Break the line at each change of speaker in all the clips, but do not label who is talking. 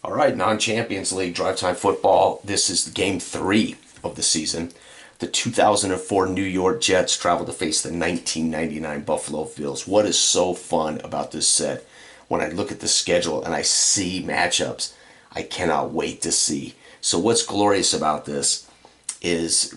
All right, non-Champions League drive time football. This is game 3 of the season. The 2004 New York Jets travel to face the 1999 Buffalo Bills. What is so fun about this set? When I look at the schedule and I see matchups, I cannot wait to see. So what's glorious about this is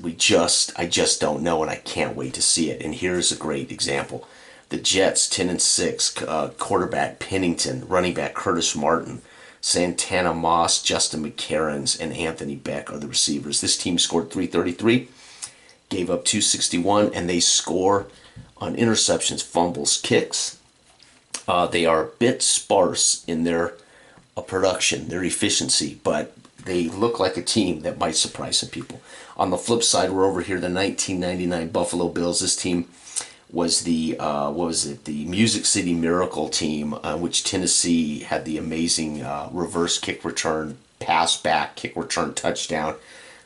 I just don't know, and I can't wait to see it. And here's a great example. The Jets 10-6, quarterback Pennington, running back Curtis Martin, Santana Moss, Justin McCarrans, and Anthony Beck are the receivers. This team scored 333, gave up 261, and they score on interceptions, fumbles, kicks. They are a bit sparse in their production, their efficiency, but they look like a team that might surprise some people. On the flip side, we're over here, the 1999 Buffalo Bills. This team was the what was it? The Music City Miracle team, which Tennessee had the amazing reverse kick return, pass back, kick return touchdown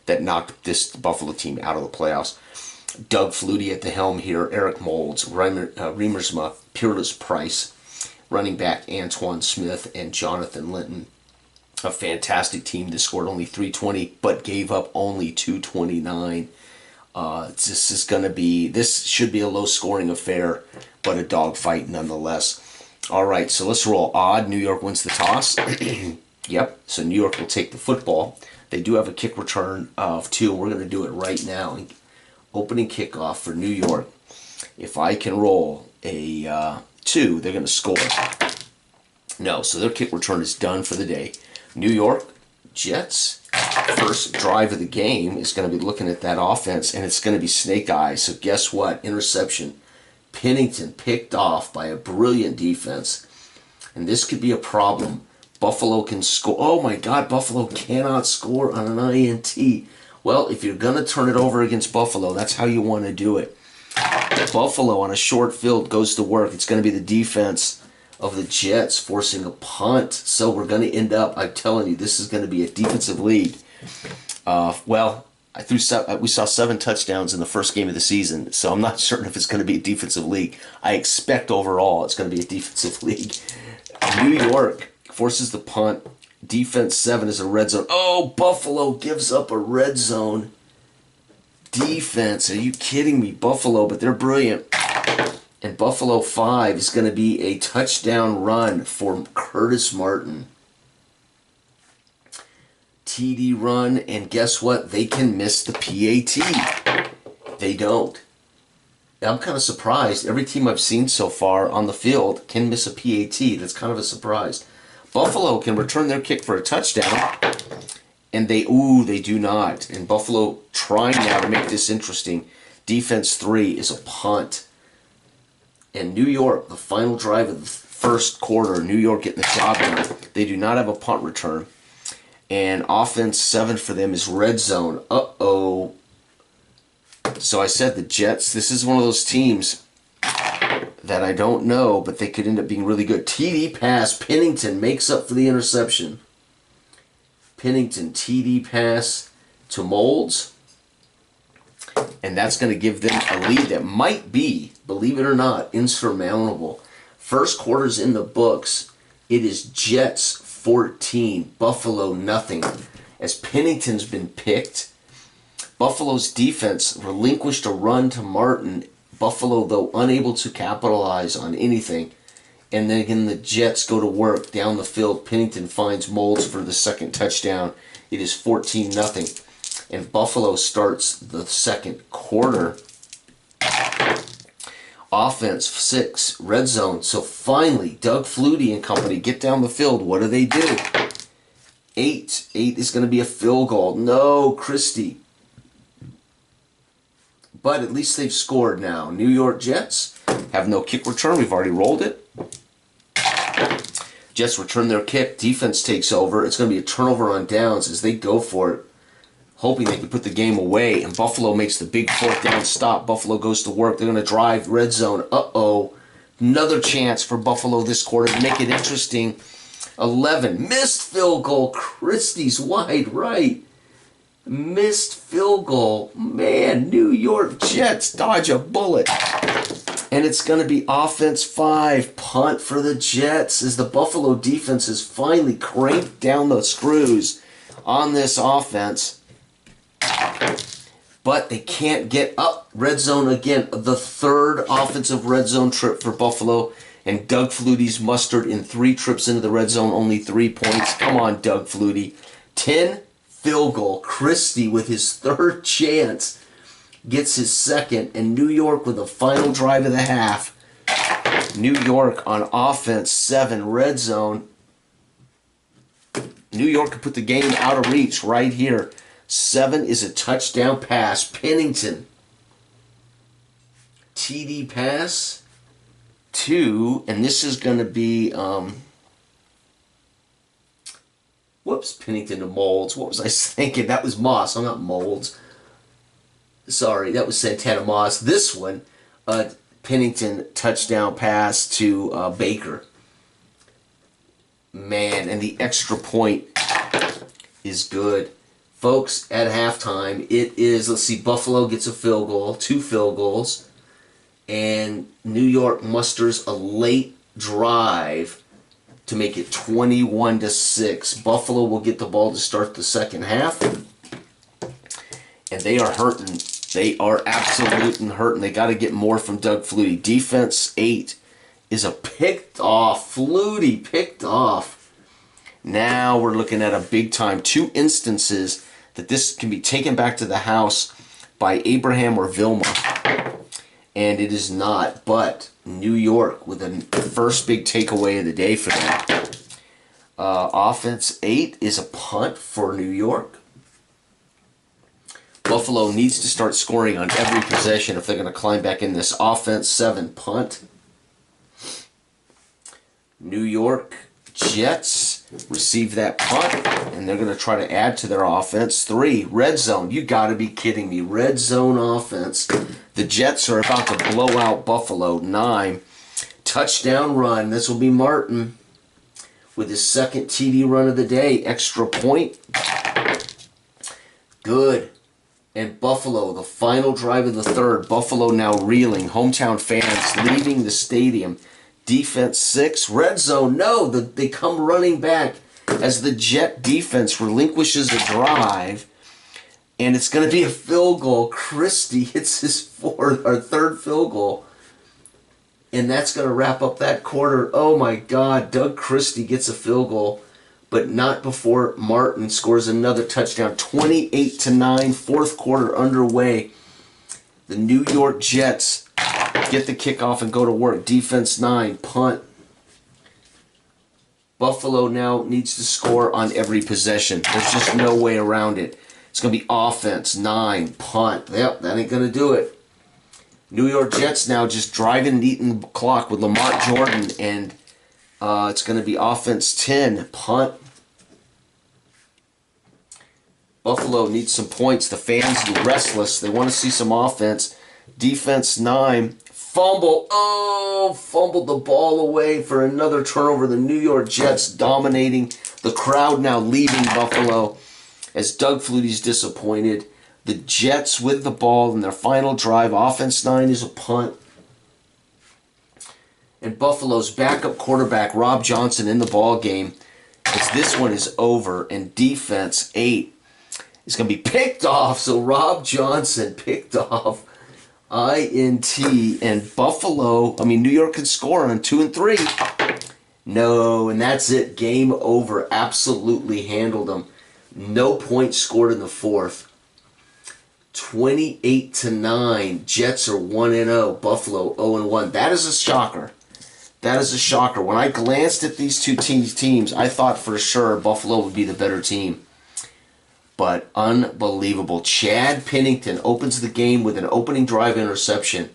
that knocked this Buffalo team out of the playoffs. Doug Flutie at the helm here, Eric Moulds, Riemersma, Peerless Price, running back Antoine Smith, and Jonathan Linton. A fantastic team that scored only 320 but gave up only 229. This should be a low scoring affair, but a dogfight nonetheless. All right, so let's roll. Odd, New York wins the toss. Yep, so New York will take the football. They do have a kick return of 2. We're going to do it right now. Opening kickoff for New York. If I can roll a 2, they're going to score. No, so their kick return is done for the day. New York Jets, first drive of the game is going to be looking at that offense, and it's going to be snake eyes. So guess what? Interception. Pennington picked off by a brilliant defense. And this could be a problem. Buffalo can score. Oh my God, Buffalo cannot score on an INT. Well, if you're going to turn it over against Buffalo, that's how you want to do it. Buffalo on a short field goes to work. It's going to be the defense of the Jets forcing a punt. So we're going to end up, I'm telling you, this is going to be a defensive lead. We saw 7 touchdowns in the first game of the season, so I'm not certain if it's going to be a defensive league. I expect overall it's going to be a defensive league. New York forces the punt. Defense 7 is a red zone. Oh, Buffalo gives up a red zone defense. Are you kidding me? Buffalo, but they're brilliant. And Buffalo 5 is going to be a touchdown run for Curtis Martin. TD run, and guess what? They can miss the PAT. They don't. I'm kind of surprised. Every team I've seen so far on the field can miss a PAT. That's kind of a surprise. Buffalo can return their kick for a touchdown, and they do not. And Buffalo trying now to make this interesting. Defense 3 is a punt. And New York, the final drive of the first quarter, New York getting the job done. They do not have a punt return. And offense 7 for them is red zone. Uh-oh. So I said the Jets, this is one of those teams that I don't know, but they could end up being really good. TD pass, Pennington makes up for the interception. Pennington TD pass to Moulds. And that's going to give them a lead that might be, believe it or not, insurmountable. First quarter's in the books. It is Jets 14, Buffalo nothing. As Pennington's been picked, Buffalo's defense relinquished a run to Martin. Buffalo, though, unable to capitalize on anything. And then again, the Jets go to work down the field. Pennington finds Moulds for the second touchdown. It is 14-0. And Buffalo starts the second quarter. Offense 6, red zone. So finally, Doug Flutie and company get down the field. What do? 8 is going to be a field goal. No, Christie. But at least they've scored now. New York Jets have no kick return. We've already rolled it. Jets return their kick. Defense takes over. It's going to be a turnover on downs as they go for it, hoping they can put the game away. And Buffalo makes the big fourth down stop. Buffalo goes to work. They're going to drive red zone. Uh-oh. Another chance for Buffalo this quarter to make it interesting. 11. Missed field goal. Christie's wide right. Missed field goal. Man, New York Jets dodge a bullet. And it's going to be offense 5, punt for the Jets, as the Buffalo defense has finally cranked down the screws on this offense. But they can't get up. Red zone again. The third offensive red zone trip for Buffalo. And Doug Flutie's mustered in 3 trips into the red zone, only 3 points. Come on, Doug Flutie. 10 field goal. Christie with his third chance gets his second, and New York with the final drive of the half. New York on offense, 7, red zone. New York could put the game out of reach right here. 7 is a touchdown pass. Pennington. TD pass. 2, and this is going to be, whoops, Pennington to Molds. What was I thinking? That was Moss. I'm not Molds. Sorry, that was Santana Moss. This one, Pennington touchdown pass to Baker. Man, and the extra point is good. Folks, at halftime, it is, let's see, Buffalo gets a field goal, 2 field goals, and New York musters a late drive to make it 21-6. Buffalo will get the ball to start the second half, and they are hurting. They are absolutely hurting. They got to get more from Doug Flutie. Defense 8 is a picked off. Flutie picked off. Now we're looking at a big time. 2 instances that this can be taken back to the house by Abraham or Vilma. And it is not, but New York with the first big takeaway of the day for them. Offense 8 is a punt for New York. Buffalo needs to start scoring on every possession if they're going to climb back in this offense. 7, punt. New York Jets receive that punt, and they're going to try to add to their offense. 3, red zone. You got to be kidding me. Red zone offense. The Jets are about to blow out Buffalo. 9, touchdown run. This will be Martin with his second TD run of the day. Extra point. Good. And Buffalo, the final drive of the third. Buffalo now reeling. Hometown fans leaving the stadium. Defense 6. Red zone. No, they come running back as the Jet defense relinquishes a drive. And it's going to be a field goal. Christie hits his third field goal. And that's going to wrap up that quarter. Oh my God. Doug Christie gets a field goal, but not before Martin scores another touchdown. 28-9, fourth quarter underway. The New York Jets get the kickoff and go to work. Defense 9, punt. Buffalo now needs to score on every possession. There's just no way around it. It's going to be offense 9, punt. Yep, that ain't going to do it. New York Jets now just driving and eating the clock with Lamar Jordan, and it's going to be offense 10, punt. Buffalo needs some points. The fans are restless. They want to see some offense. Defense 9, fumble. Oh, fumbled the ball away for another turnover. The New York Jets dominating. The crowd now leaving Buffalo as Doug Flutie's disappointed. The Jets with the ball in their final drive. Offense 9 is a punt. And Buffalo's backup quarterback, Rob Johnson, in the ball game, as this one is over. And defense 8 is going to be picked off. So Rob Johnson picked off. INT. And Buffalo, New York can score on 2 and 3. No, and that's it. Game over. Absolutely handled them. No points scored in the fourth. 28-9. Jets are 1-0. Buffalo 0-1. That is a shocker. That is a shocker. When I glanced at these two teams, I thought for sure Buffalo would be the better team. But unbelievable. Chad Pennington opens the game with an opening drive interception.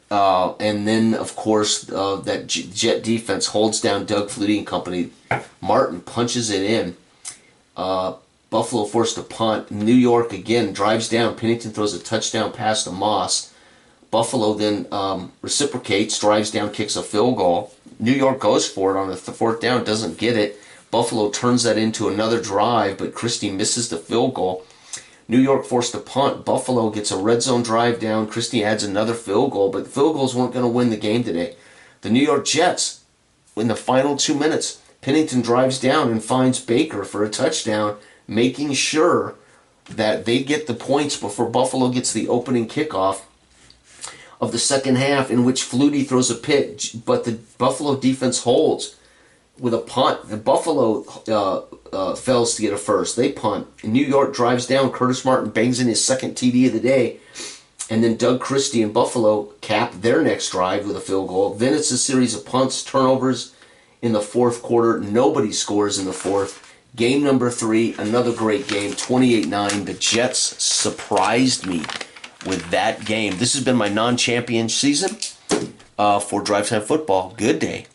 And then, of course, that Jet defense holds down Doug Flutie and company. Martin punches it in. Buffalo forced a punt. New York again drives down. Pennington throws a touchdown pass to Moss. Buffalo then reciprocates, drives down, kicks a field goal. New York goes for it on the fourth down, doesn't get it. Buffalo turns that into another drive, but Christie misses the field goal. New York forced a punt. Buffalo gets a red zone drive down. Christie adds another field goal, but field goals weren't going to win the game today. The New York Jets, in the final 2 minutes, Pennington drives down and finds Baker for a touchdown, making sure that they get the points before Buffalo gets the opening kickoff of the second half, in which Flutie throws a pick, but the Buffalo defense holds with a punt. The Buffalo fails to get a first. They punt. New York drives down. Curtis Martin bangs in his second TD of the day. And then Doug Christie and Buffalo cap their next drive with a field goal. Then it's a series of punts, turnovers in the fourth quarter. Nobody scores in the fourth. Game number 3, another great game, 28-9. The Jets surprised me with that game. This has been my non-champion season for Drive Time Football. Good day.